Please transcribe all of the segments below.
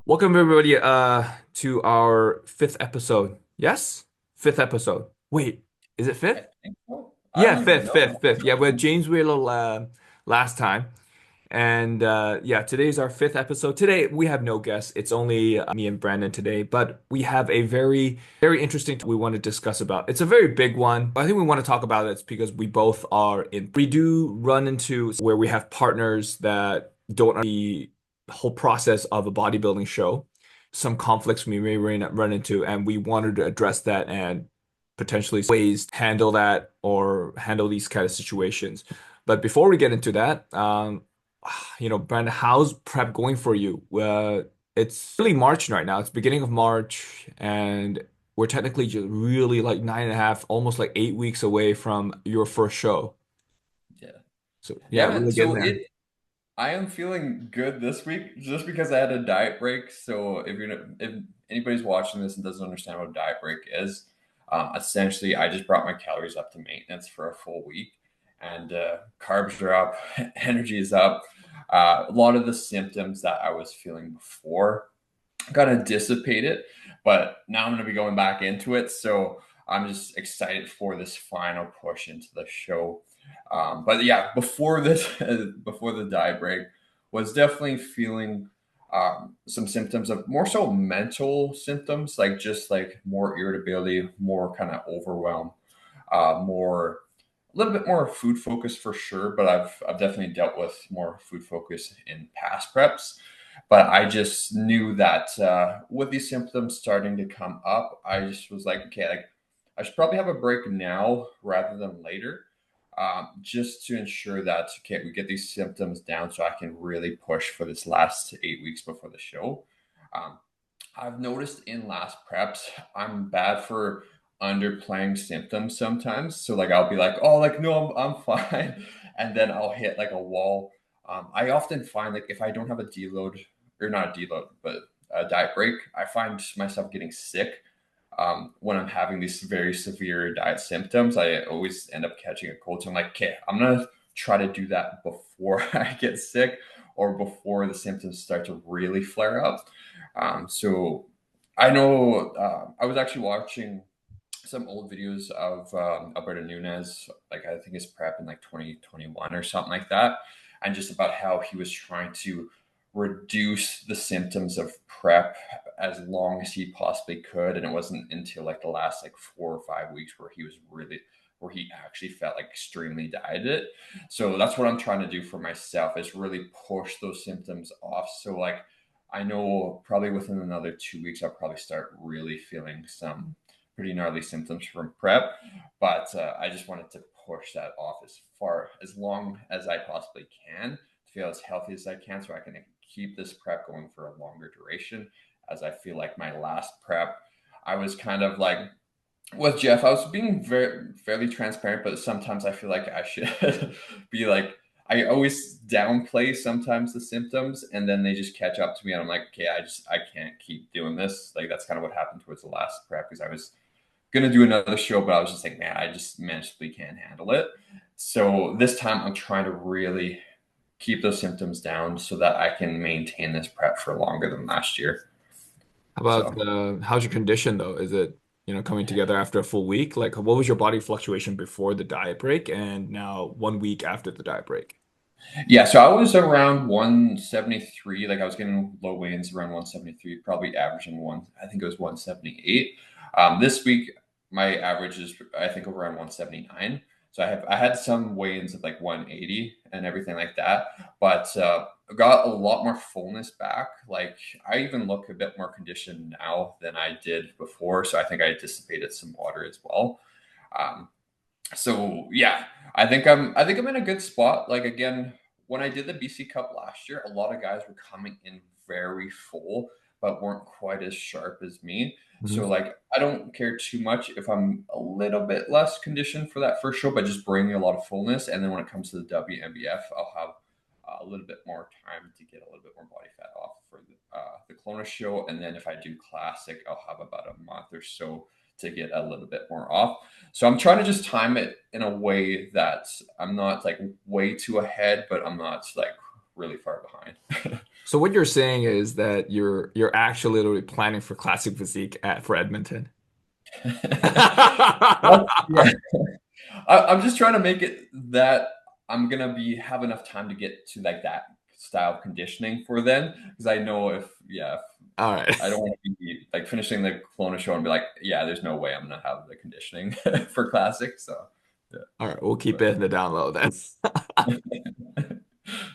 Welcome everybody to our fifth episode. Yes? Fifth episode. Wait, is it I fifth? think so. I Yeah, don't even fifth, know. fifth, fifth. Yeah, with James Wheeler last time. And yeah, today's our fifth episode. Today we have no guests. It's only me and Brandon today, but we have a very interesting topic we want to discuss about. It's a very big one. I think we want to talk about it because we both are in. We do run into where we have partners that don't the whole process of a bodybuilding show. Some conflicts we may run into, and we wanted to address that and potentially ways to handle that or handle these kind of situations. But before we get into that, Brandon, how's prep going for you? It's really March right now. It's beginning of March, and we're technically just really like 9.5, almost like 8 weeks away from your first show. Yeah. So yeah, Yeah, man. really getting there. I am feeling good this week just because I had a diet break. So if anybody's watching this and doesn't understand what a diet break is, essentially I just brought my calories up to maintenance for a full week, and carbs are up, energy is up. A lot of the symptoms that I was feeling before kind of dissipated, but now I'm going to be going back into it. So I'm just excited for this final push into the show. But yeah, before this, before the diet break, was definitely feeling some symptoms of more so mental symptoms, like just like more irritability, more kind of overwhelm, more a little bit more food focus for sure. But I've definitely dealt with more food focus in past preps. But I just knew that with these symptoms starting to come up, I just was like, okay, like I should probably have a break now rather than later, just to ensure that okay, we get these symptoms down so I can really push for this last 8 weeks before the show. Um, I've noticed in last preps, I'm bad for underplaying symptoms sometimes. So like I'll be like, oh, like no, I'm fine, and then I'll hit like a wall. I often find like if I don't have a deload or not a deload, but a diet break, I find myself getting sick when I'm having these very severe diet symptoms. I always end up catching a cold. So I'm like, okay, I'm gonna try to do that before I get sick or before the symptoms start to really flare up. So I know I was actually watching some old videos of Alberto Nunez, like I think his prep in like 2021 or something like that, and just about how he was trying to reduce the symptoms of prep as long as he possibly could. And it wasn't until like the last like 4 or 5 weeks where he was really where he actually felt like extremely dieted. So that's what I'm trying to do for myself is really push those symptoms off. So like I know probably within another 2 weeks I'll probably start really feeling some pretty gnarly symptoms from prep, but I just wanted to push that off as long as I possibly can to feel as healthy as I can, so I can keep this prep going for a longer duration. As I feel like my last prep, I was kind of like with Jeff, I was being very fairly transparent, but sometimes I feel like I should be like I always downplay sometimes the symptoms and then they just catch up to me and I'm like, okay, I can't keep doing this. Like that's kind of what happened towards the last prep because I was gonna do another show, but I was just like, man, I just mentally can't handle it. So this time I'm trying to really keep those symptoms down so that I can maintain this prep for longer than last year. How about So how's your condition though? Is it, coming together after a full week? Like what was your body fluctuation before the diet break and now 1 week after the diet break? yeah, so I was around 173. Like I was getting low weigh-ins around 173, probably averaging I think it was 178. This week my average is I think around 179. So I had some weigh-ins of like 180 and everything like that, but I got a lot more fullness back. Like I even look a bit more conditioned now than I did before. So I think I dissipated some water as well. Um, so yeah, I think I'm in a good spot. Like again, when I did the BC Cup last year, a lot of guys were coming in very full, but weren't quite as sharp as me. So Mhm. like I don't care too much if I'm a little bit less conditioned for that first show, but just bringing a lot of fullness. And then when it comes to the WMBF, I'll have a little bit more time to get a little bit more body fat off for the Kelowna show. And then if I do classic, I'll have about a month or so to get a little bit more off. So I'm trying to just time it in a way that I'm not like way too ahead, but I'm not like really far behind. So what you're saying is that you're actually literally planning for classic physique for Edmonton. Yeah. I'm just trying to make it that I'm gonna be have enough time to get to like that style of conditioning for then, because I know if All right. I don't want to be like finishing the Kelowna show and be like, yeah, there's no way I'm gonna have the conditioning for classic. So yeah, All right, we'll keep it but in the down low then.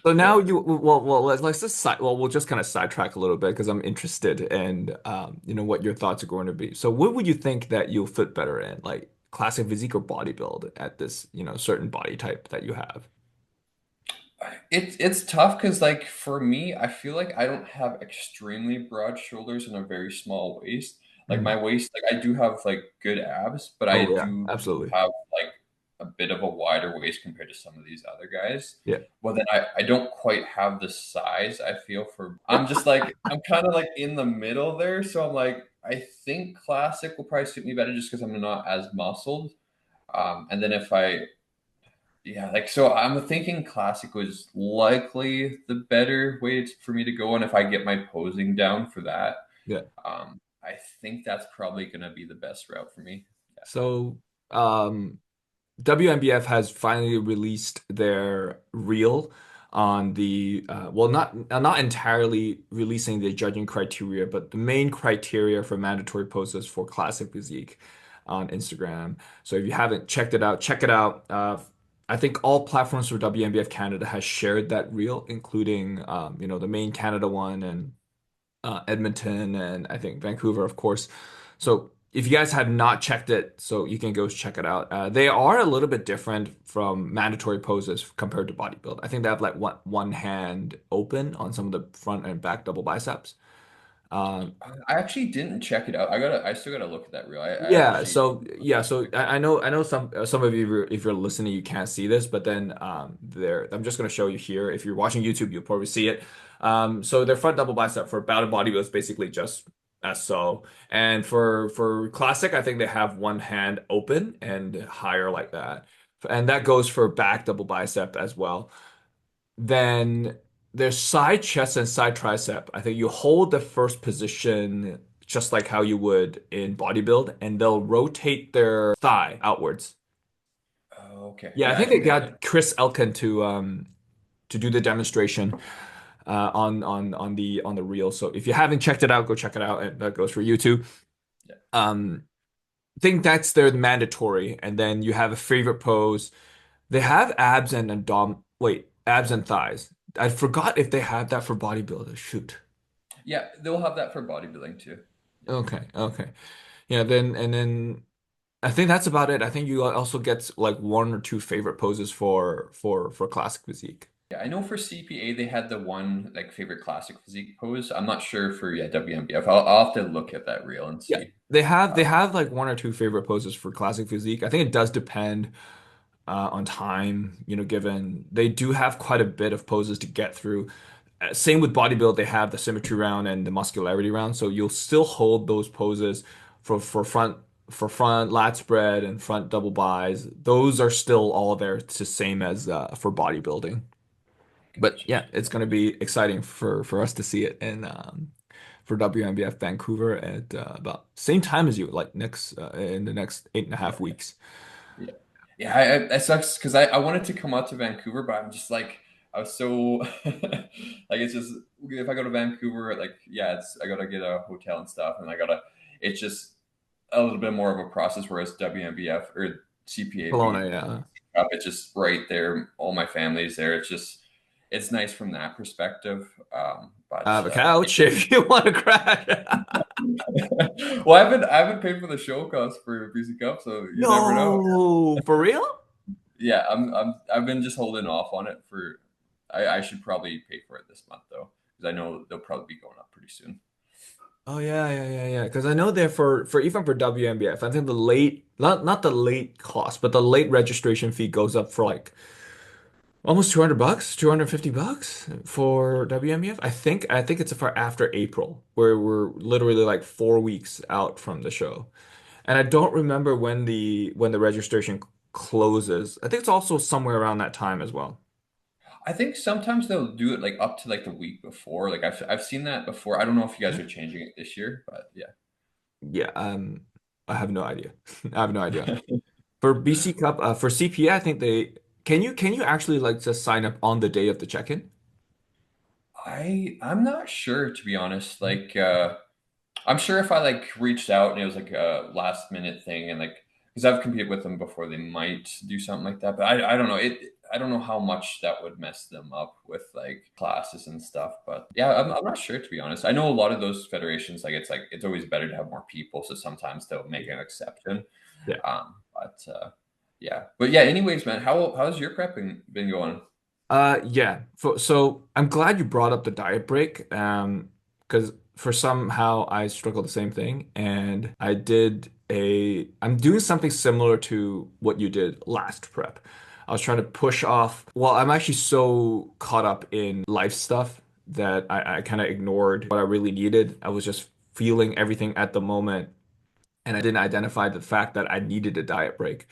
So now let's just we'll just kind of sidetrack a little bit because I'm interested in what your thoughts are going to be. So what would you think that you'll fit better in, like classic physique or bodybuild at this, certain body type that you have? it's tough because like for me, I feel like I don't have extremely broad shoulders and a very small waist. Like Mhm. my waist, like I do have like good abs, but Oh I yeah, do absolutely. have like a bit of a wider waist compared to some of these other guys. Yeah. Well, then I don't quite have the size I feel for. I'm just like I'm kind of like in the middle there, so I'm like I think classic will probably suit me better just because I'm not as muscled. And then if I yeah, like so I'm thinking classic was likely the better way for me to go. And if I get my posing down for that, Yeah. I think that's probably going to be the best route for me. So, WNBF has finally released their reel on the not entirely releasing the judging criteria, but the main criteria for mandatory poses for classic physique on Instagram. So if you haven't checked it out, check it out. I think all platforms for WNBF Canada has shared that reel, including the main Canada one and Edmonton, and I think Vancouver, of course. So if you guys have not checked it, so you can go check it out. They are a little bit different from mandatory poses compared to bodybuild. I think they have like one hand open on some of the front and back double biceps. Um, I actually didn't check it out. I still gotta look at that reel. I Yeah, actually, so yeah, so I know some of you if you're listening you can't see this, but then there I'm just gonna show you here. If you're watching YouTube, you'll probably see it. So their front double bicep for battle body was basically just as so, and for classic, I think they have one hand open and higher like that, and that goes for back double bicep as well. Then there's side chest and side tricep. I think you hold the first position just like how you would in bodybuild, and they'll rotate their thigh outwards. oh, okay. Yeah, I Yeah, I think they think got Chris Elkin to do the demonstration on the reel. So if you haven't checked it out, go check it out, and that goes for you too. yeah. Um, I think that's their mandatory, and then you have a favorite pose. They have abs and abs and thighs. I forgot if they had that for bodybuilders. Shoot. Yeah, they'll have that for bodybuilding too. Yeah. Okay, okay. Yeah, then I think that's about it. I think you also get like one or two favorite poses for classic physique. Yeah, I know for CPA they had the one like favorite classic physique pose. I'm not sure for WMBF. I'll have to look at that reel and Yeah. see. They have like one or two favorite poses for classic physique. I think it does depend on time, given they do have quite a bit of poses to get through. Same with bodybuild, they have the symmetry round and the muscularity round, so you'll still hold those poses for front lat spread and front double bis. Those are still all there. It's the same as for bodybuilding. But Gotcha. yeah, it's going to be exciting for us to see it in for WNBF Vancouver at about same time as you, like next in the next eight and a Yeah. half weeks. Yeah. Yeah, it sucks because I wanted to come out to Vancouver, but I'm just like I was so like it's just if I go to Vancouver, like yeah, it's I gotta get a hotel and stuff, and I gotta it's just a little bit more of a process. Whereas WMBF or Kelowna, CPAP, yeah. it's just right there. All my family's there. It's just it's nice from that perspective. I have a couch if you want to crash. Well, I haven't paid for the show cost for BC Cup, so you never know. No, for real? Yeah, I've been just holding off on it for. I should probably pay for it this month though, because I know they'll probably be going up pretty soon. Oh yeah, yeah, yeah, yeah. Because I know they're for even for WNBF, I think the late not the late cost, but the late registration fee goes up for like almost $200, $250 for WNBF. I think it's for after April, where we're literally like 4 weeks out from the show. And I don't remember when the registration closes. I think it's also somewhere around that time as well. I think sometimes they'll do it like up to like the week before. Like I've seen that before. I don't know if you guys are changing it this year, but yeah. Yeah, I have no idea. I have no idea. For BC Cup, for CPA, I think they can you actually like just sign up on the day of the check-in? I'm not sure to be honest. I'm sure if I like reached out and it was like a last minute thing and like because I've competed with them before, they might do something like that. But I don't know. I don't know how much that would mess them up with like classes and stuff. But yeah, I'm not sure to be honest. I know a lot of those federations like it's always better to have more people, so sometimes they'll make an exception. Yeah. Yeah. But yeah, anyways, man, how's your been going? Yeah. So I'm glad you brought up the diet break. Because for somehow I struggled the same thing, and I'm doing something similar to what you did last prep. I was trying to push off. Well, I'm actually so caught up in life stuff that I kind of ignored what I really needed. I was just feeling everything at the moment, and I didn't identify the fact that I needed a diet break.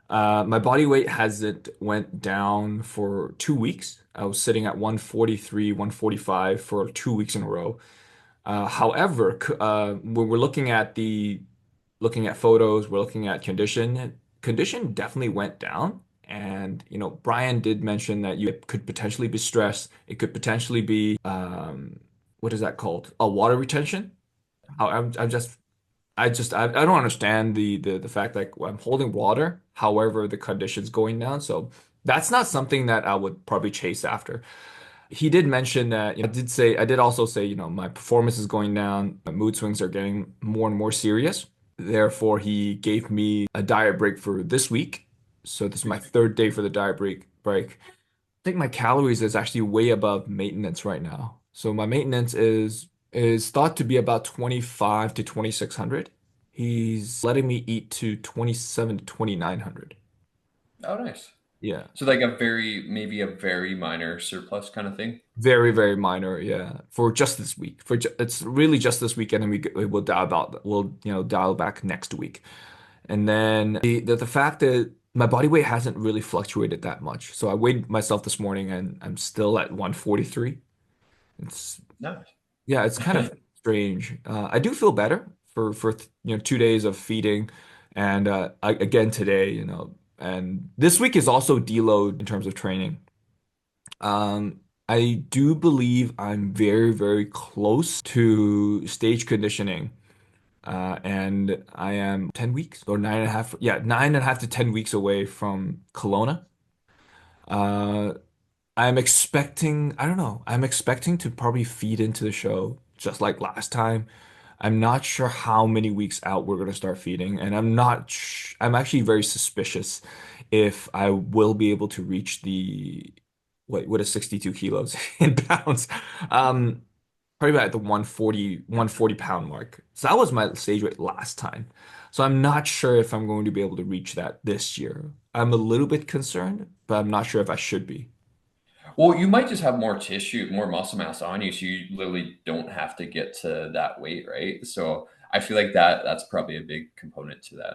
My body weight hasn't went down for 2 weeks. I was sitting at 143, 145 for 2 weeks in a row. However, when we're looking at photos, we're looking at condition. Condition definitely went down. And Brian did mention that you it could potentially be stress. It could potentially be what is that called? A water retention. How I don't understand the fact that I'm holding water, however, the condition's going down. So that's not something that I would probably chase after. He did mention that, I did also say, my performance is going down, my mood swings are getting more and more serious. Therefore, he gave me a diet break for this week. So this is my third day for the diet break. I think my calories is actually way above maintenance right now. So my maintenance is thought to be about 25 to 2600. He's letting me eat to 27 to 2900. Oh, nice. Yeah. So like maybe a very minor surplus kind of thing. Very, very minor, yeah. For just this week. It's really just this weekend, and we'll dial back next week. And then the fact that my body weight hasn't really fluctuated that much. So I weighed myself this morning and I'm still at 143. It's Nice. Yeah, it's kind of strange. I do feel better for 2 days of feeding, and again today, and this week is also deload in terms of training. I do believe I'm very, very close to stage conditioning, and I am 10 weeks or 9.5, yeah, 9.5 to 10 weeks away from Kelowna. Uh, I don't know, I'm expecting to probably feed into the show just like last time. I'm not sure how many weeks out we're going to start feeding, and I'm actually very suspicious if I will be able to reach what is 62 kilos in pounds. Um, Probably about the 140 pound mark. So that was my stage weight last time. So I'm not sure if I'm going to be able to reach that this year. I'm a little bit concerned, but I'm not sure if I should be. Well, you might just have more tissue, more muscle mass on you, so you literally don't have to get to that weight, right? So I feel like that's probably a big component to that.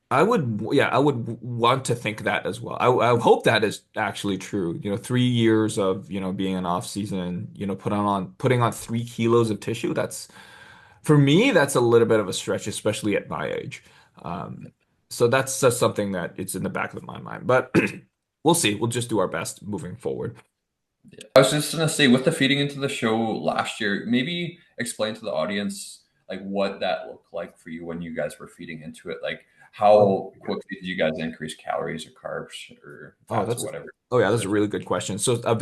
Yeah, I would want to think that as well. I hope that is actually true. 3 years of, being an off season, putting on 3 kilos of tissue. For me, that's a little bit of a stretch, especially at my age. Um, so that's just something that it's in the back of my mind. But we'll see. We'll just do our best moving forward. Yeah. I was just gonna say, with the feeding into the show last year, maybe explain to the audience like what that looked like for you when you guys were feeding into it. Like Oh, how quickly did you guys increase calories or carbs or oh, fats or that's whatever oh yeah, you that's a did? really good question. So I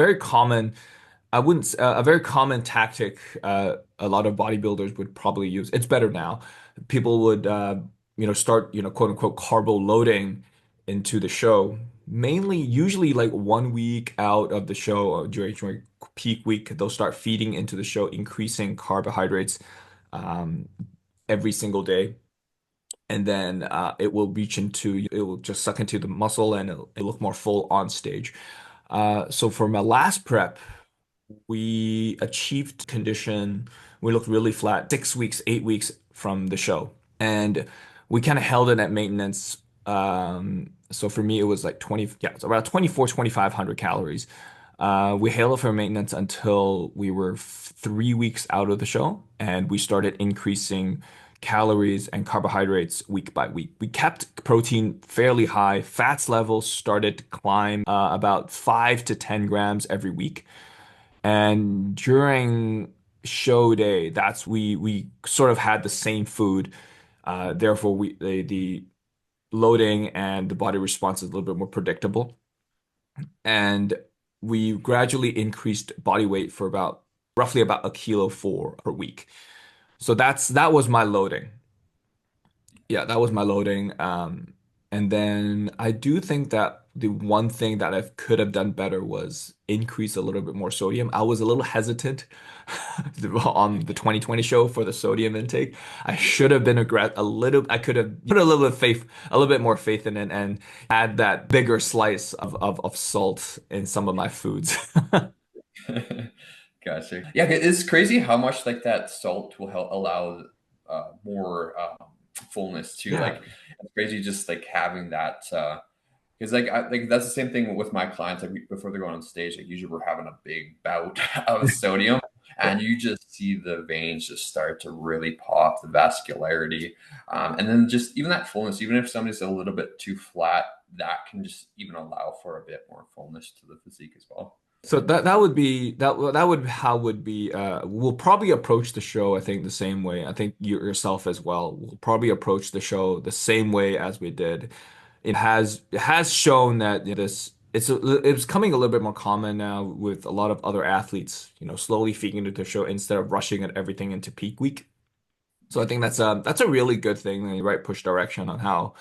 wouldn't a very common tactic a lot of bodybuilders would probably use. It's better now. People would start quote unquote carbo loading into the show. Mainly, usually like 1 week out of the show or during peak week, they'll start feeding into the show, increasing carbohydrates um, every single day. And then it will just suck into the muscle and it'll look more full on stage. So for my last prep, we achieved condition. We looked really flat 6 weeks, 8 weeks from the show. And we kind of held it at maintenance. So for me, it was like 20, yeah, it's about 24, 2500 calories. We held it for maintenance until we were 3 weeks out of the show, and we started increasing calories and carbohydrates week by week. We kept protein fairly high. Fats levels started to climb about 5 to 10 grams every week. And during show day, we sort of had the same food. Therefore, the loading and the body response is a little bit more predictable. And we gradually increased body weight for about roughly about a kilo for per week. So that was my loading. Yeah, that was my loading. And then I do think that the one thing that I could have done better was increase a little bit more sodium. I was a little hesitant on the 2020 show for the sodium intake. I should have been a little, I could have put a little bit of faith, a little bit more faith in it and add that bigger slice of salt in some of my foods. Gotcha. Yeah, it's crazy how much like that salt will help allow more fullness too. Yeah. Like it's crazy just like having that because like that's the same thing with my clients. Like before they're going on stage, like usually we're having a big bout of sodium, Yeah. and you just see the veins just start to really pop, the vascularity, and then just even that fullness. Even if somebody's a little bit too flat, that can just even allow for a bit more fullness to the physique as well. So that would be that would how would be we'll probably approach the show I think the same way. I think you yourself as well. We'll probably approach the show the same way as we did. It has shown that it's coming a little bit more common now with a lot of other athletes, slowly feeding into the show instead of rushing at everything into peak week. So I think that's a really good thing, the right push direction on how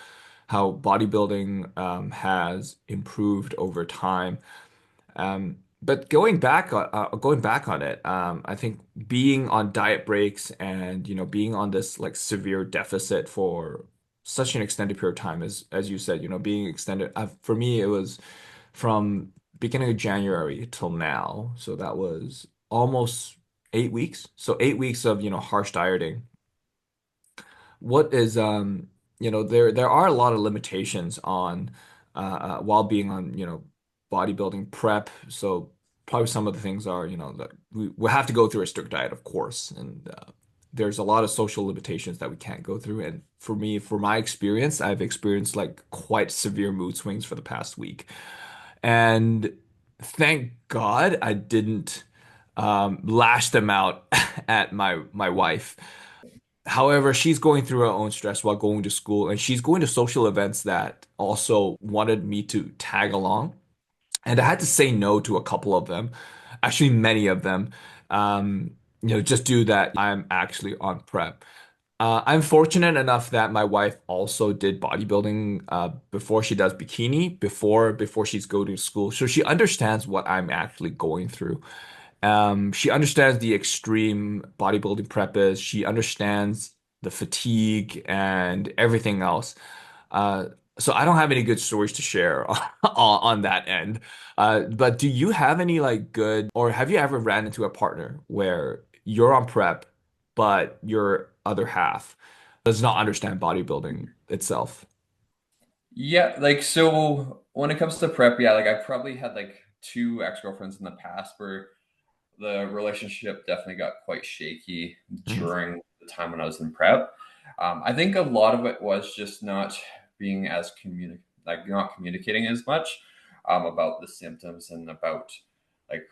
bodybuilding has improved over time. But going back on it, I think being on diet breaks and being on this like severe deficit for such an extended period of time, as you said, being extended. For me, it was from beginning of January till now, so that was almost 8 weeks. So 8 weeks of harsh dieting. What is there are a lot of limitations on while being on bodybuilding prep. So probably some of the things are that we have to go through a strict diet, of course, and there's a lot of social limitations that we can't go through. And for my experience, I've experienced like quite severe mood swings for the past week, and thank God I didn't lash them out at my wife. However, she's going through her own stress while going to school, and she's going to social events that also wanted me to tag along. And I had to say no to a couple of them, actually many of them, just due that I'm actually on prep. I'm fortunate enough that my wife also did bodybuilding before she does bikini, before she's go to school, so she understands what I'm actually going through. She understands the extreme bodybuilding prep is. She understands the fatigue and everything else. Uh, so I don't have any good stories to share on that end. But do you have any like good, or have you ever ran into a partner where you're on prep, but your other half does not understand bodybuilding itself? Yeah, like so when it comes to prep, yeah, like I've probably had like two ex-girlfriends in the past where the relationship definitely got quite shaky Mhm. during the time when I was in prep. I think a lot of it was just not being as like not communicating as much about the symptoms and about like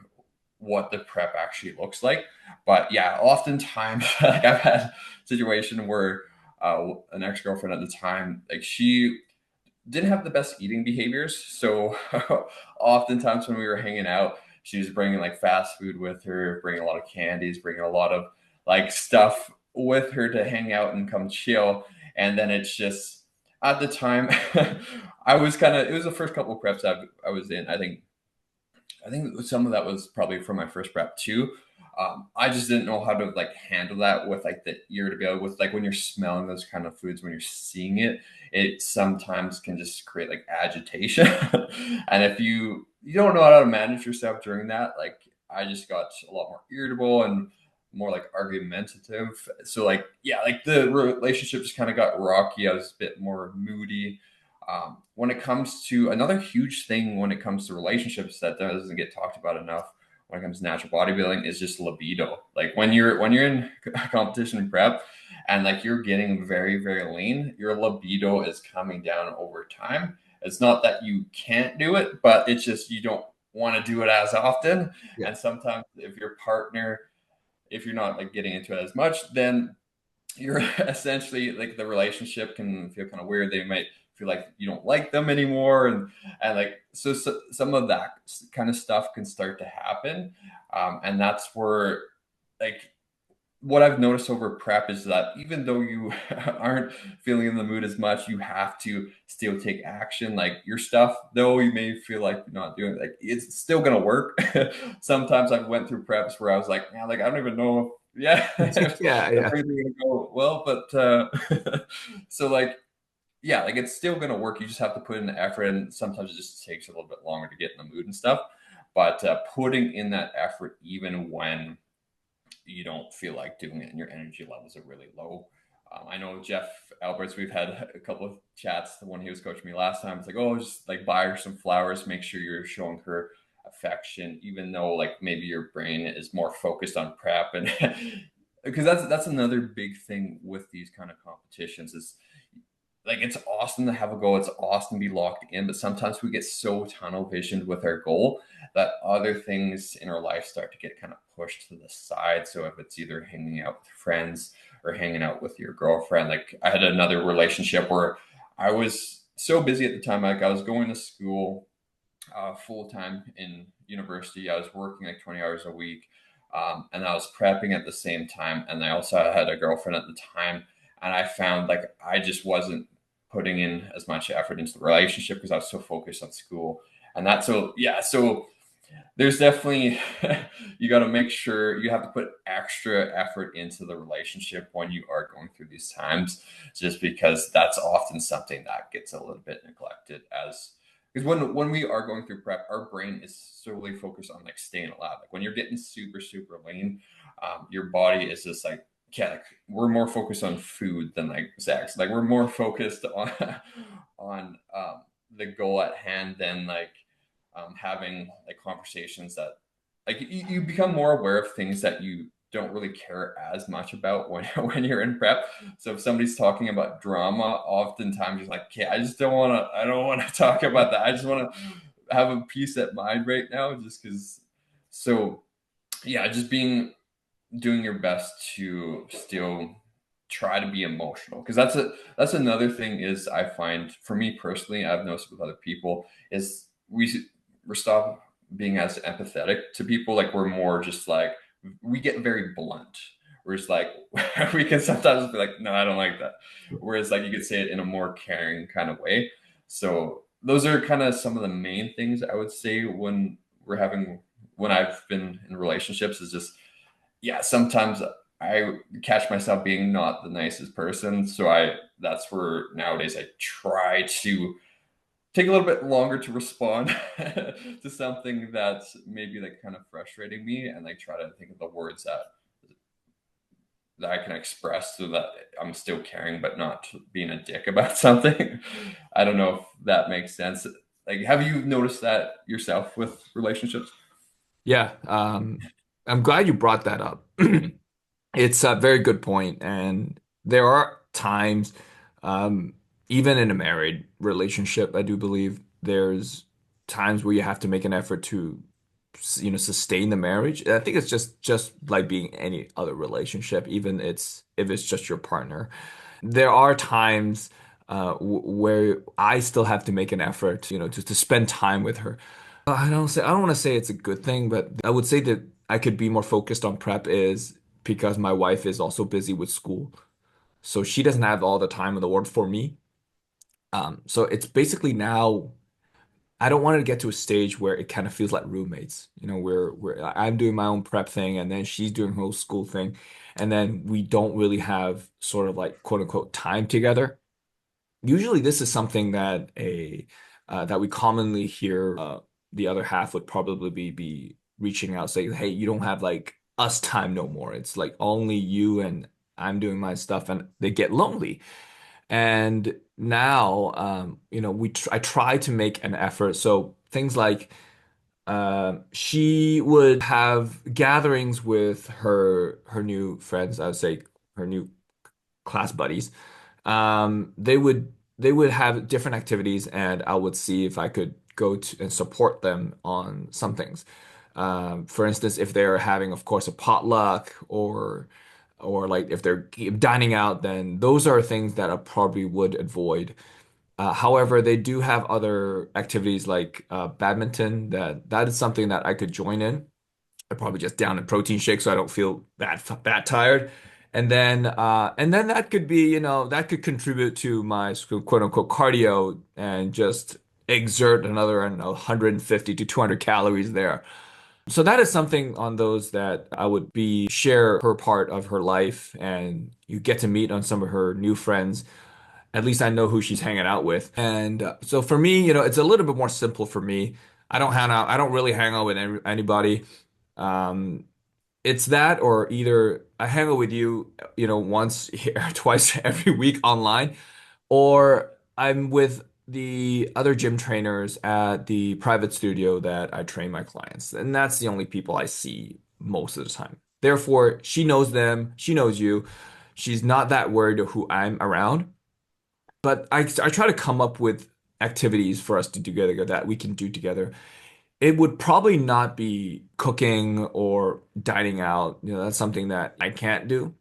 what the prep actually looks like. But yeah, oftentimes like I've had a situation where an ex-girlfriend at the time, like she didn't have the best eating behaviors. So oftentimes when we were hanging out, she was bringing like fast food with her, bringing a lot of candies, bringing a lot of like stuff with her to hang out and come chill. And then it's just at the time, I was kind of, it was the first couple of preps I was in. I think some of that was probably from my first prep too. I just didn't know how to like handle that with like the irritability with like when you're smelling those kind of foods, when you're seeing it, it sometimes can just create like agitation. And if you don't know how to manage yourself during that, like I just got a lot more irritable and more like argumentative. So like yeah, like the relationship just kind of got rocky. I was a bit more moody. When it comes to another huge thing, when it comes to relationships that doesn't get talked about enough, when it comes to natural bodybuilding, is just libido. Like when you're in competition and prep, and like you're getting very lean, your libido is coming down over time. It's not that you can't do it, but it's just you don't want to do it as often. Yeah. And sometimes if your partner, if you're not like getting into it as much, then you're essentially like the relationship can feel kind of weird. They might feel like you don't like them anymore, and like so some of that kind of stuff can start to happen, and that's where like what I've noticed over prep is that even though you aren't feeling in the mood as much, you have to still take action. Like your stuff, though you may feel like you're not doing it, like it's still gonna work. Sometimes I've went through preps where I was like, man, like I don't even know. Yeah, if Yeah, yeah. everything gonna go well, but so like yeah, like it's still gonna work. You just have to put in the effort, and sometimes it just takes a little bit longer to get in the mood and stuff. But putting in that effort, even when you don't feel like doing it and your energy levels are really low. I know Jeff Alberts, we've had a couple of chats. The one he was coaching me last time, it's like, oh, just like buy her some flowers, make sure you're showing her affection, even though like maybe your brain is more focused on prep. And because that's another big thing with these kind of competitions is like it's awesome to have a goal. It's awesome to be locked in, but sometimes we get so tunnel visioned with our goal that other things in our life start to get kind of pushed to the side. So if it's either hanging out with friends or hanging out with your girlfriend, like I had another relationship where I was so busy at the time, like I was going to school full time in university. I was working like 20 hours a week. And I was prepping at the same time. And I also had a girlfriend at the time. And I found like I just wasn't putting in as much effort into the relationship because I was so focused on school. And that's so, yeah. So there's definitely, you got to make sure you have to put extra effort into the relationship when you are going through these times, just because that's often something that gets a little bit neglected as because when we are going through prep, our brain is solely focused on like staying alive. Like when you're getting super lean, your body is just like yeah, like we're more focused on food than like sex. Like we're more focused on the goal at hand than like having like conversations that like you become more aware of things that you don't really care as much about when when you're in prep. So if somebody's talking about drama, oftentimes you're like, okay, I don't want to talk about that. I just want to have a peace at mind right now, just because. So yeah, just being doing your best to still try to be emotional because that's another thing is I find for me personally I've noticed with other people is we're stop being as empathetic to people like we're more just like we get very blunt. We're just like we can sometimes be like no I don't like that, whereas like you could say it in a more caring kind of way. So those are kind of some of the main things I would say we're having when I've been in relationships is just yeah, sometimes I catch myself being not the nicest person. So that's where nowadays I try to take a little bit longer to respond to something that's maybe like kind of frustrating me and like try to think of the words that I can express so that I'm still caring but not being a dick about something. I don't know if that makes sense. Like, have you noticed that yourself with relationships? Yeah. I'm glad you brought that up. It's a very good point, and there are times, um, even in a married relationship, I do believe there's times where you have to make an effort to, sustain the marriage. I think it's just like being any other relationship, even it's if it's just your partner. There are times where I still have to make an effort, to spend time with her. I don't want to say it's a good thing, but I would say that I could be more focused on prep is because my wife is also busy with school. So she doesn't have all the time in the world for me. So it's basically now I don't want to get to a stage where it kind of feels like roommates. Where I'm doing my own prep thing and then she's doing her whole school thing, and then we don't really have sort of like quote unquote time together. Usually, this is something that we commonly hear. The other half would probably be reaching out, saying, "Hey, you don't have like us time no more. It's like only you and I'm doing my stuff," and they get lonely. And now, I try to make an effort. So things like she would have gatherings with her new friends, I would say her new class buddies. They would have different activities, and I would see if I could go to and support them on some things. For instance, if they're having, of course, a potluck or like if they're dining out, then those are things that I probably would avoid. However, they do have other activities like badminton. That is something that I could join in. I probably just down a protein shake so I don't feel that tired. And then that could be, that could contribute to my quote unquote cardio and just exert another, I don't know, 150 to 200 calories there. So that is something on those that I would be share her part of her life, and you get to meet on some of her new friends. At least I know who she's hanging out with. And so for me, it's a little bit more simple for me. I don't really hang out with anybody. Um, it's that, or either I hang out with you, once or twice every week online, or I'm with the other gym trainers at the private studio that I train my clients. And that's the only people I see most of the time. Therefore, she knows them, she knows you. She's not that worried of who I'm around. But I try to come up with activities for us to do together that we can do together. It would probably not be cooking or dining out. That's something that I can't do.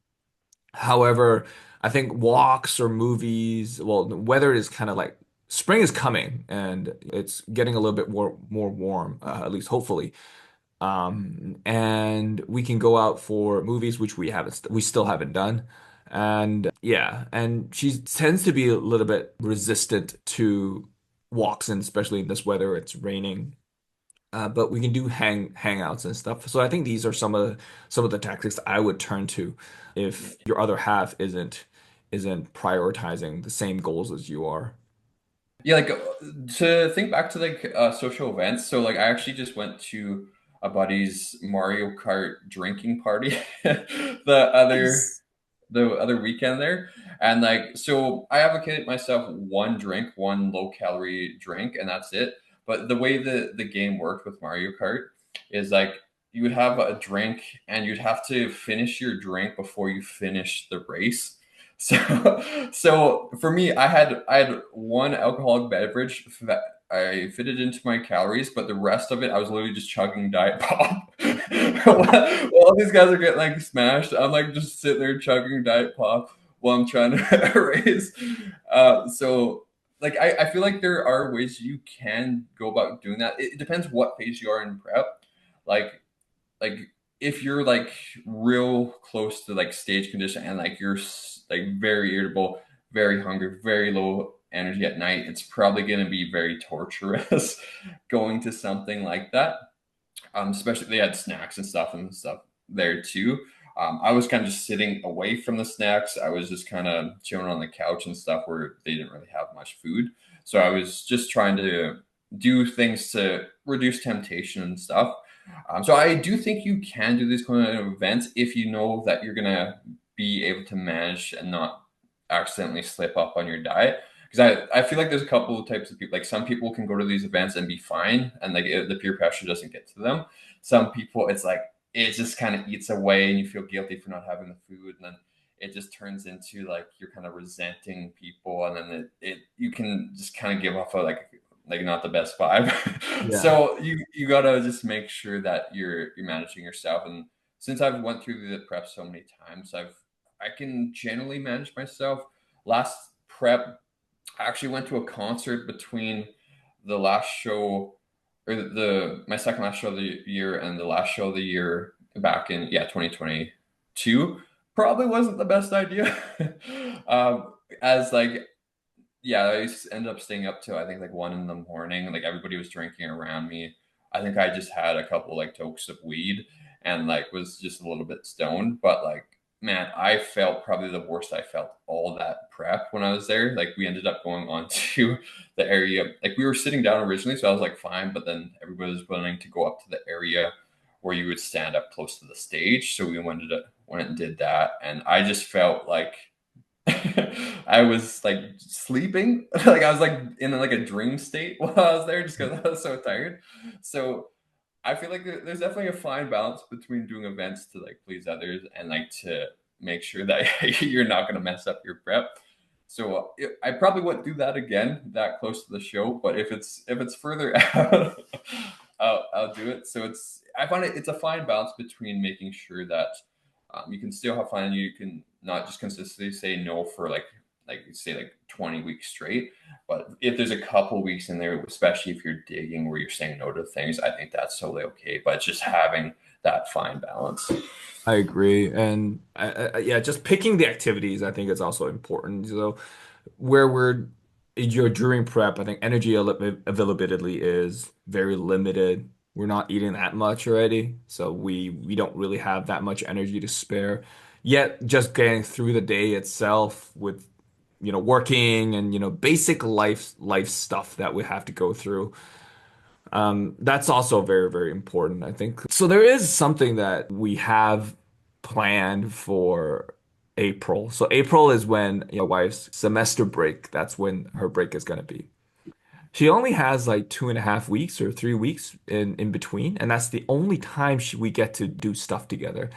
However, I think walks or movies, well, the weather is kind of like spring is coming and it's getting a little bit more warm, at least hopefully. And we can go out for movies, which we still haven't done. And yeah, and she tends to be a little bit resistant to walks, and especially in this weather, it's raining. But we can do hangouts and stuff. So I think these are some of the tactics I would turn to if your other half isn't prioritizing the same goals as you are. Yeah, like to think back to like social events. So like I actually just went to a buddy's Mario Kart drinking party the other Nice. the other weekend there. And like so I advocated myself one drink, one low calorie drink, and that's it. But the way the game worked with Mario Kart is like you would have a drink and you'd have to finish your drink before you finish the race. So for me, I had one alcoholic beverage that I fitted into my calories, but the rest of it I was literally just chugging Diet Pop. While all these guys are getting like smashed, I'm like just sitting there chugging Diet Pop while I'm trying to raise. So like I feel like there are ways you can go about doing that. It depends what phase you are in prep. Like like if you're like real close to like stage condition and like you're like very irritable, very hungry, very low energy at night, it's probably going to be very torturous going to something like that. Especially they had snacks and stuff there too. I was kind of just sitting away from the snacks. I was just kind of chilling on the couch and stuff where they didn't really have much food. So I was just trying to do things to reduce temptation and stuff. So I do think you can do these kind of events if you know that you're gonna be able to manage and not accidentally slip up on your diet. Because I feel like there's a couple of types of people. Like some people can go to these events and be fine, and like the peer pressure doesn't get to them. Some people, it's like it just kind of eats away, and you feel guilty for not having the food, and then it just turns into like you're kind of resenting people, and then it you can just kind of give off a like not the best vibe. Yeah. So you gotta just make sure that you're managing yourself. And since I've went through the prep so many times, I can generally manage myself. Last prep, I actually went to a concert between the last show or the my second last show of the year and the last show of the year back in 2022. Probably wasn't the best idea. As like yeah, I ended up staying up till I think like 1 in the morning. Like everybody was drinking around me. I think I just had a couple like tokes of weed and like was just a little bit stoned. But like, man, I felt probably the worst I felt all that prep when I was there. Like we ended up going on to the area. Like we were sitting down originally, so I was like fine, but then everybody was willing to go up to the area where you would stand up close to the stage. So we went and did that. And I just felt like I was like sleeping, like I was like in like a dream state while I was there, just because I was so tired. So I feel like there's definitely a fine balance between doing events to like please others and like to make sure that you're not going to mess up your prep. So I probably wouldn't do that again that close to the show, but if it's further out, I'll do it. So I find it's a fine balance between making sure that you can still have fun and you can not just consistently say no for like say like 20 weeks straight. But if there's a couple weeks in there, especially if you're digging where you're saying no to things, I think that's totally okay. But just having that fine balance. I agree. And yeah, just picking the activities, I think is also important. So where we're you're during prep, I think energy availability is very limited. We're not eating that much already, so we don't really have that much energy to spare. Yet just getting through the day itself with working and basic life stuff that we have to go through. That's also very, very important, I think. So there is something that we have planned for April. So April is when my wife's semester break. That's when her break is going to be. She only has like 2.5 weeks or 3 weeks in between, and that's the only time we get to do stuff together.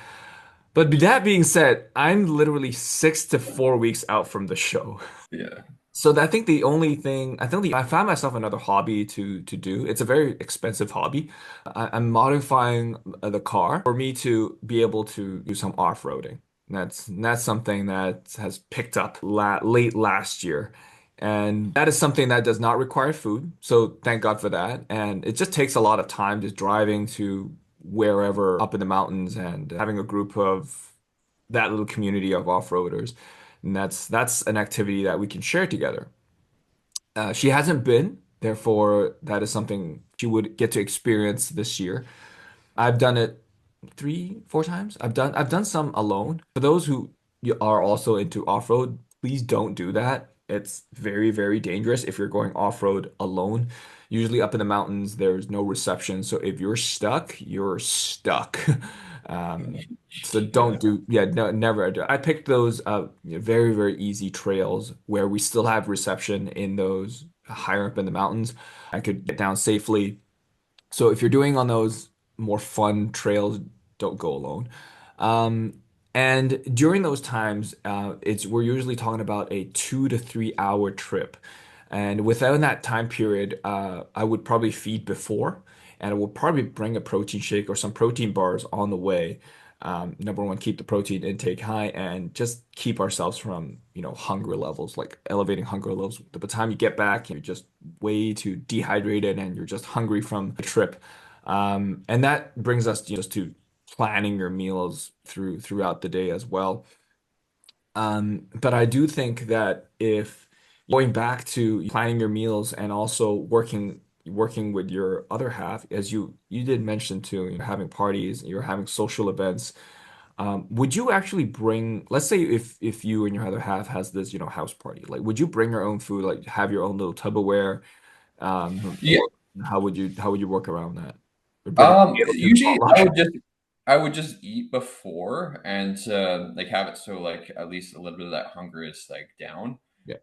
But that being said, I'm literally 6 to 4 weeks out from the show. Yeah. So I think the only thing I found myself another hobby to do. It's a very expensive hobby. I'm modifying the car for me to be able to do some off-roading. That's something that has picked up late last year, and that is something that does not require food. So thank God for that. And it just takes a lot of time just driving to wherever up in the mountains and having a group of that little community of off-roaders. And that's an activity that we can share together. She hasn't been, therefore, that is something she would get to experience this year. I've done it 3, 4 times. I've done some alone. For those who are also into off-road, please don't do that. It's very, very dangerous if you're going off-road alone. Usually up in the mountains, there's no reception. So if you're stuck, you're stuck. Um, so don't Yeah. do, yeah, no, never do. I picked those very, very easy trails where we still have reception in those higher up in the mountains. I could get down safely. So if you're doing on those more fun trails, don't go alone. Um, and during those times, we're usually talking about a 2 to 3 hour trip. And within that time period, I would probably feed before, and I will probably bring a protein shake or some protein bars on the way. Number one, keep the protein intake high and just keep ourselves from, hunger levels, like elevating hunger levels. By the time you get back, you're just way too dehydrated and you're just hungry from the trip. And that brings us just to planning your meals throughout the day as well. But I do think that if going back to planning your meals and also working with your other half, as you did mention too, you're having parties, you're having social events. Would you actually bring, let's say if you and your other half has this, house party, like would you bring your own food, like have your own little Tupperware, Yeah. or how would you work around that? Or bring a potato chip Usually potluck? I would just eat before and like have it so like at least a little bit of that hunger is like down. Yeah,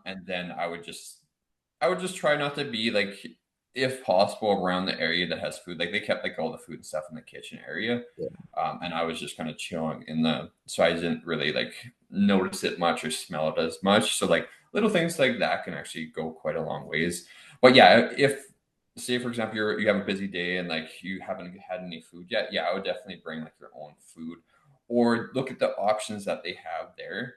And then I would just try not to be like, if possible, around the area that has food. Like they kept like all the food and stuff in the kitchen area, yeah, and I was just kind of chilling so I didn't really like notice it much or smell it as much. So like little things like that can actually go quite a long ways. But yeah, if say for example you have a busy day and like you haven't had any food yet, yeah, I would definitely bring like your own food or look at the options that they have there.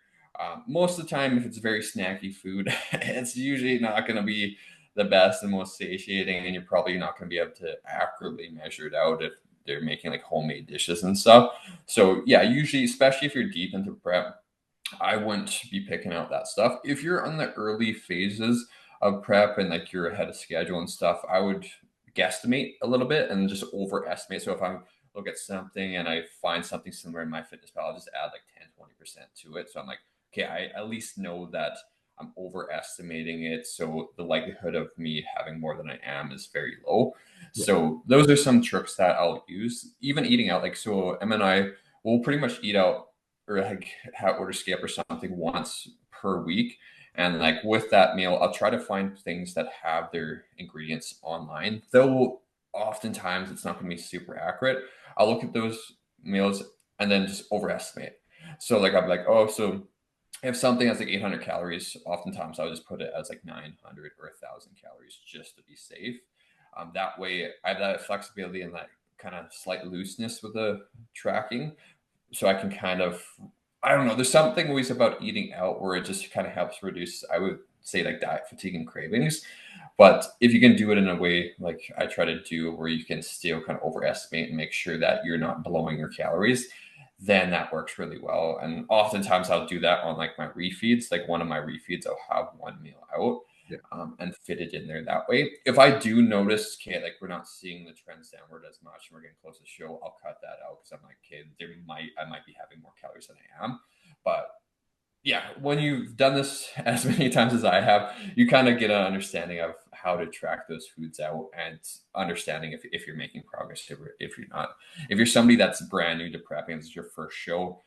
Most of the time, if it's very snacky food, it's usually not going to be the best and most satiating, and you're probably not going to be able to accurately measure it out if they're making like homemade dishes and stuff. So yeah, usually, especially if you're deep into prep, I wouldn't be picking out that stuff. If you're on the early phases of prep and like you're ahead of schedule and stuff, I would guesstimate a little bit and just overestimate. So if I look at something and I find something similar in my fitness pal, I'll just add like 10, 20% to it. So I'm like, okay, I at least know that I'm overestimating it. So the likelihood of me having more than I am is very low. yeah, So those are some tricks that I'll use. Even eating out, like so Em and I will pretty much eat out or like have order skip or something once per week. And like with that meal, I'll try to find things that have their ingredients online. Though oftentimes it's not going to be super accurate. I'll look at those meals and then just overestimate. So like I'm like, oh, so if something has like 800 calories, oftentimes I'll just put it as like 900 or 1,000 calories just to be safe. That way, I have that flexibility and that kind of slight looseness with the tracking, so I can kind of, I don't know. There's something always about eating out where it just kind of helps reduce, I would say, like diet fatigue and cravings. But if you can do it in a way like I try to do, where you can still kind of overestimate and make sure that you're not blowing your calories, then that works really well. And oftentimes I'll do that on like my refeeds. Like one of my refeeds, I'll have one meal out Yeah. and fit it in there that way. If I do notice, okay, like we're not seeing the trends downward as much and we're getting close to show, I'll cut that out because I'm like, okay, I might be having more calories than I am. But yeah, when you've done this as many times as I have, you kind of get an understanding of how to track those foods out and understanding if you're making progress, if you're not. If you're somebody that's brand new to prepping, this is your first show,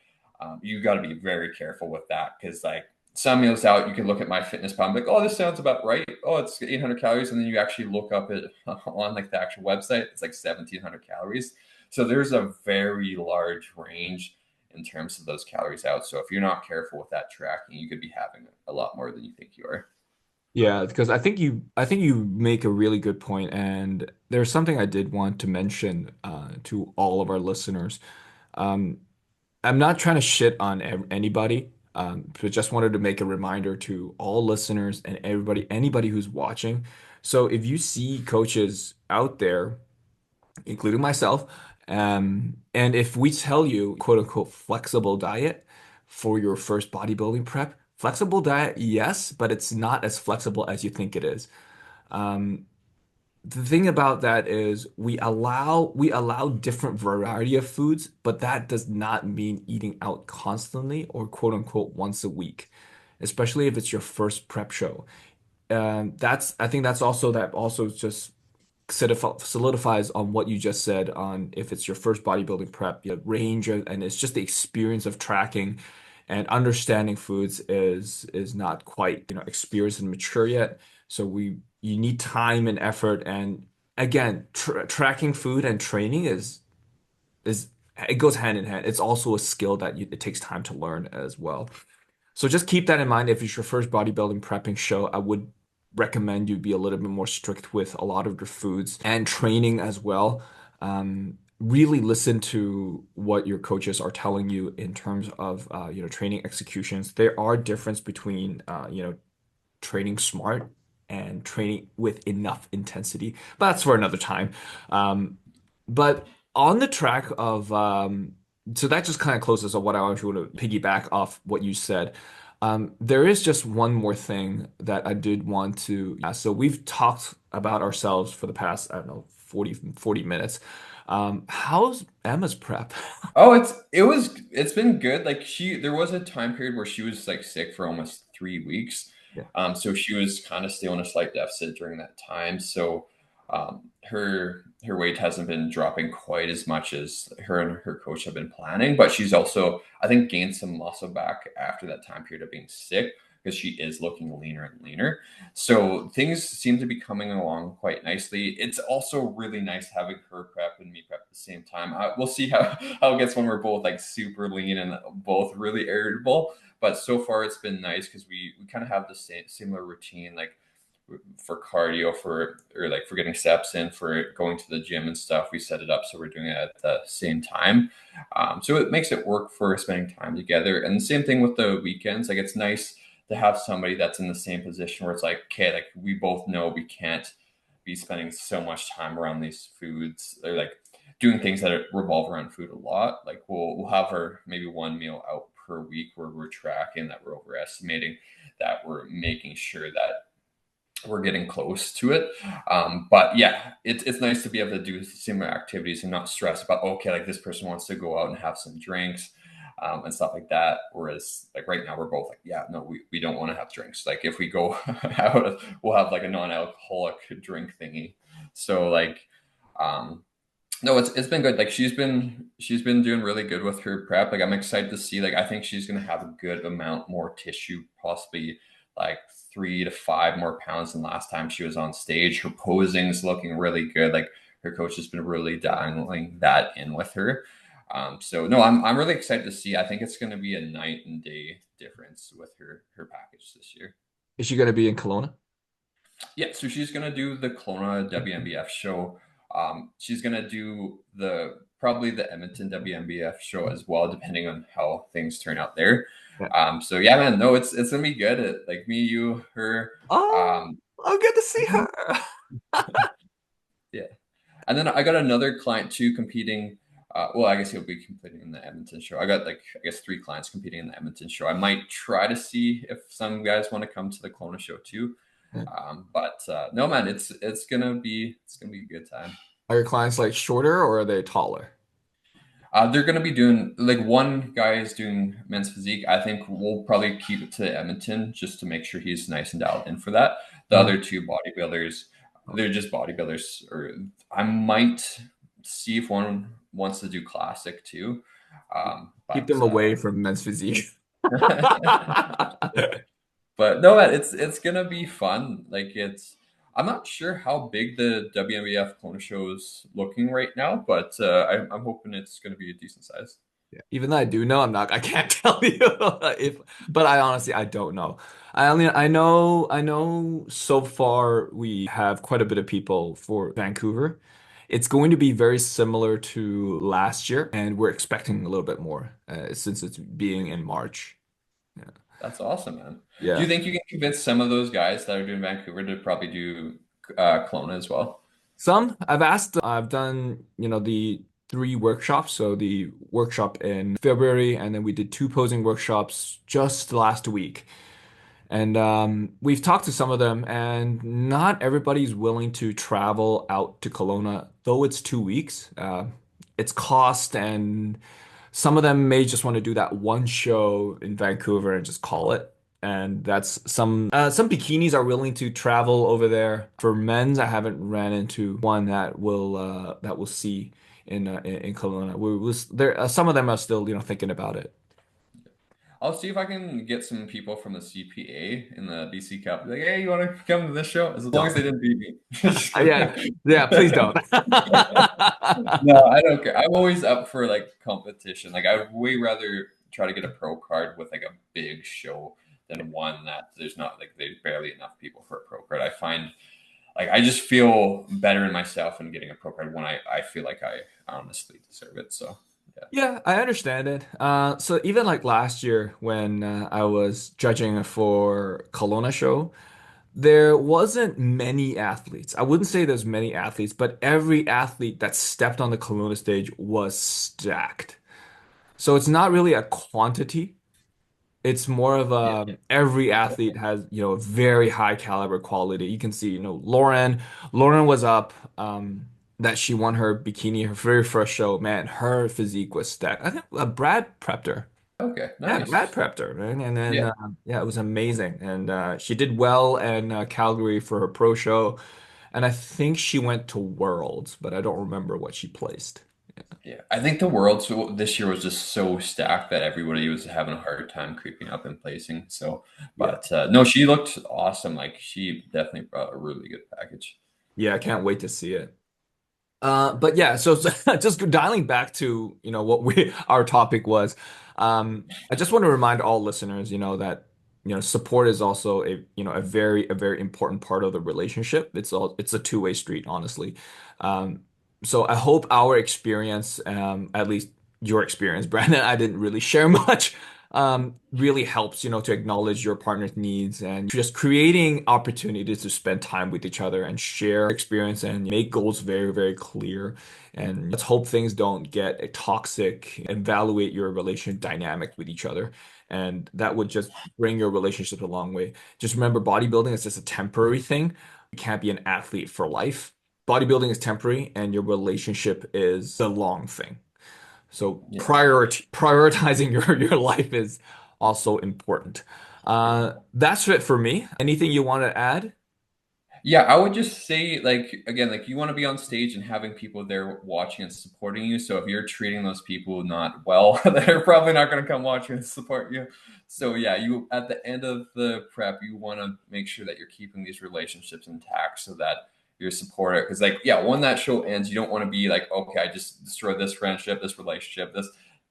you got to be very careful with that because like some meals out, you can look at my fitness pal, like, oh, this sounds about right. Oh, it's 800 calories, and then you actually look up it on like the actual website, it's like 1,700 calories. So there's a very large range in terms of those calories out. So if you're not careful with that tracking, you could be having a lot more than you think you are. Yeah, because I think you make a really good point, and there's something I did want to mention to all of our listeners. Um, I'm not trying to shit on anybody, but just wanted to make a reminder to all listeners and anybody who's watching. So if you see coaches out there, including myself, and if we tell you quote unquote flexible diet for your first bodybuilding prep, flexible diet, yes, but it's not as flexible as you think it is. Um, the thing about that is we allow different variety of foods, but that does not mean eating out constantly or quote unquote once a week, especially if it's your first prep show. That's I think that also just solidifies on what you just said on if it's your first bodybuilding prep, range and it's just the experience of tracking and understanding foods is not quite, experienced and mature yet. So you need time and effort. And again, tracking food and training is it goes hand in hand. It's also a skill that it takes time to learn as well. So just keep that in mind. If it's your first bodybuilding prepping show, I would recommend you be a little bit more strict with a lot of your foods and training as well. Really listen to what your coaches are telling you in terms of training executions. There are difference between training smart and training with enough intensity, but that's for another time. Um, but on the track of so that just kind of closes on what I want to piggyback off what you said. There is just one more thing that I did want to. So we've talked about ourselves for the past, I don't know, 40 minutes. How's Emma's prep? Oh, it's been good. Like there was a time period where she was like sick for almost 3 weeks. Yeah. So she was kind of still in a slight deficit during that time. So her weight hasn't been dropping quite as much as her and her coach have been planning, but she's also, I think, gained some muscle back after that time period of being sick because she is looking leaner and leaner. So things seem to be coming along quite nicely. It's also really nice having her prep and me prep at the same time. We'll see how it gets when we're both like super lean and both really irritable. But so far it's been nice because we kind of have the same similar routine, like for cardio, or like for getting steps in, for going to the gym and stuff. We set it up so we're doing it at the same time. So it makes it work for spending time together. And the same thing with the weekends. Like it's nice to have somebody that's in the same position where it's like, okay, like we both know we can't be spending so much time around these foods, or like doing things that revolve around food a lot. Like we'll have our maybe one meal out per week where we're tracking, that we're overestimating, that we're making sure that we're getting close to it. But yeah, it's nice to be able to do similar activities and not stress about, okay, like this person wants to go out and have some drinks and stuff like that. Whereas like right now we're both like, yeah, no, we don't want to have drinks. Like if we go out, we'll have like a non-alcoholic drink thingy. So like, um, No, it's been good. Like she's been doing really good with her prep. Like I'm excited to see. Like I think she's gonna have a good amount more tissue, possibly like 3 to 5 more pounds than last time she was on stage. Her posing's looking really good. Like her coach has been really dialing that in with her. So no, I'm really excited to see. I think it's gonna be a night and day difference with her package this year. Is she going to be in Kelowna? Yeah, so she's gonna do the Kelowna WNBF show. She's gonna do the probably the Edmonton WNBF show as well, depending on how things turn out there. Yeah. So yeah, man, no, it's gonna be good. Like me, you, her. Oh, Um, I'll get to see her. yeah, and then I got another client too competing. Well, I guess he'll be competing in the Edmonton show. I got like I guess 3 clients competing in the Edmonton show. I might try to see if some guys want to come to the Kelowna show too. But no, man, it's gonna be a good time. Are your clients like shorter or are they taller? They're gonna be doing like one guy is doing men's physique. I think we'll probably keep it to Edmonton just to make sure he's nice and dialed in for that. The Uh, other two bodybuilders, they're just bodybuilders. Or I might see if one wants to do classic too. Um, Keep but them away from men's physique. But no, man, it's gonna be fun. Like it's, I'm not sure how big the WNBF Kona show is looking right now, but I'm hoping it's gonna be a decent size. Yeah. Even though I do know, I can't tell you if, but I honestly, I don't know. I know so far we have quite a bit of people for Vancouver. It's going to be very similar to last year, and we're expecting a little bit more since it's being in March. Yeah. That's awesome, man. Do you Yeah. think you can convince some of those guys that are doing Vancouver to probably do Kelowna as well? Some I've asked, I've done, the 3 workshops. So the workshop in February, and then we did 2 posing workshops just last week. And we've talked to some of them, and not everybody's willing to travel out to Kelowna, though it's 2 weeks. It's cost, and some of them may just want to do that one show in Vancouver and just call it. And that's some bikinis are willing to travel over there. For men's, I haven't ran into one that will see in Kelowna. There some of them are still thinking about it. I'll see if I can get some people from the CPA in the BC Cup. Like, hey, you want to come to this show? As long as Don't. they didn't beat me. Just Yeah, kidding. yeah. Please don't. No, I don't care. I'm always up for like competition. Like I would way rather try to get a pro card with like a big show than one that there's not like there's barely enough people for a pro card. I find like I just feel better in myself in getting a pro card when I feel like I honestly deserve it. So yeah. Yeah, I understand it. So even like last year when I was judging for Kelowna show, there wasn't many athletes. I wouldn't say there's many athletes, but every athlete that stepped on the Kelowna stage was stacked. So it's not really a quantity. It's more of Yeah. every athlete has, very high caliber quality. You can see, Lauren was up, that she won her bikini, her very first show. Man, her physique was stacked. I think Brad prepped her. Okay, Yeah, Brad nice. prepped her, man. And then, Yeah. yeah, it was amazing. And she did well in Calgary for her pro show. And I think she went to Worlds, but I don't remember what she placed. Yeah. I think the world so this year was just so stacked that everybody was having a hard time creeping up and placing. So, Yeah. but no, she looked awesome. Like she definitely brought a really good package. Yeah, I can't wait to see it. But yeah, so just dialing back to, what our topic was. I just want to remind all listeners, that, support is also a very important part of the relationship. It's a two-way street, honestly. So I hope our experience, at least your experience, Brandon, I didn't really share much, really helps, to acknowledge your partner's needs and just creating opportunities to spend time with each other and share experience and make goals very, very clear. And let's hope things don't get toxic, evaluate your relation dynamic with each other. And that would just bring your relationship a long way. Just remember, bodybuilding is just a temporary thing. You can't be an athlete for life. Bodybuilding is temporary, and your relationship is the long thing. So Yeah. prioritizing your life is also important. That's it for me. Anything you want to add? Yeah, I would just say, like, again, like you want to be on stage and having people there watching and supporting you. So if you're treating those people not well, they're probably not going to come watch you and support you. So yeah, you at the end of the prep, you want to make sure that you're keeping these relationships intact so that you're supported. Because like, yeah, when that show ends, you don't want to be like, okay, I just destroyed this friendship, this relationship,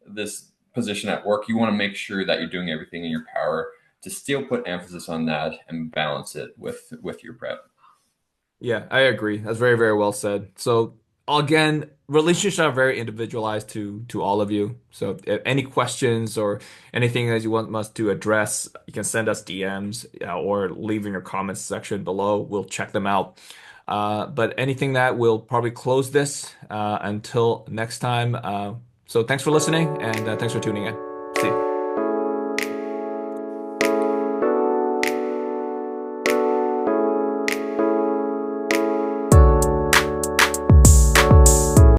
this position at work. You want to make sure that you're doing everything in your power to still put emphasis on that and balance it with your prep. Yeah, I agree. That's very, very well said. So again, relationships are very individualized to all of you. So if any questions or anything that you want us to address, you can send us DMs or leave in your comments section below. We'll check them out. But anything that we'll probably close this until next time. So thanks for listening and thanks for tuning in.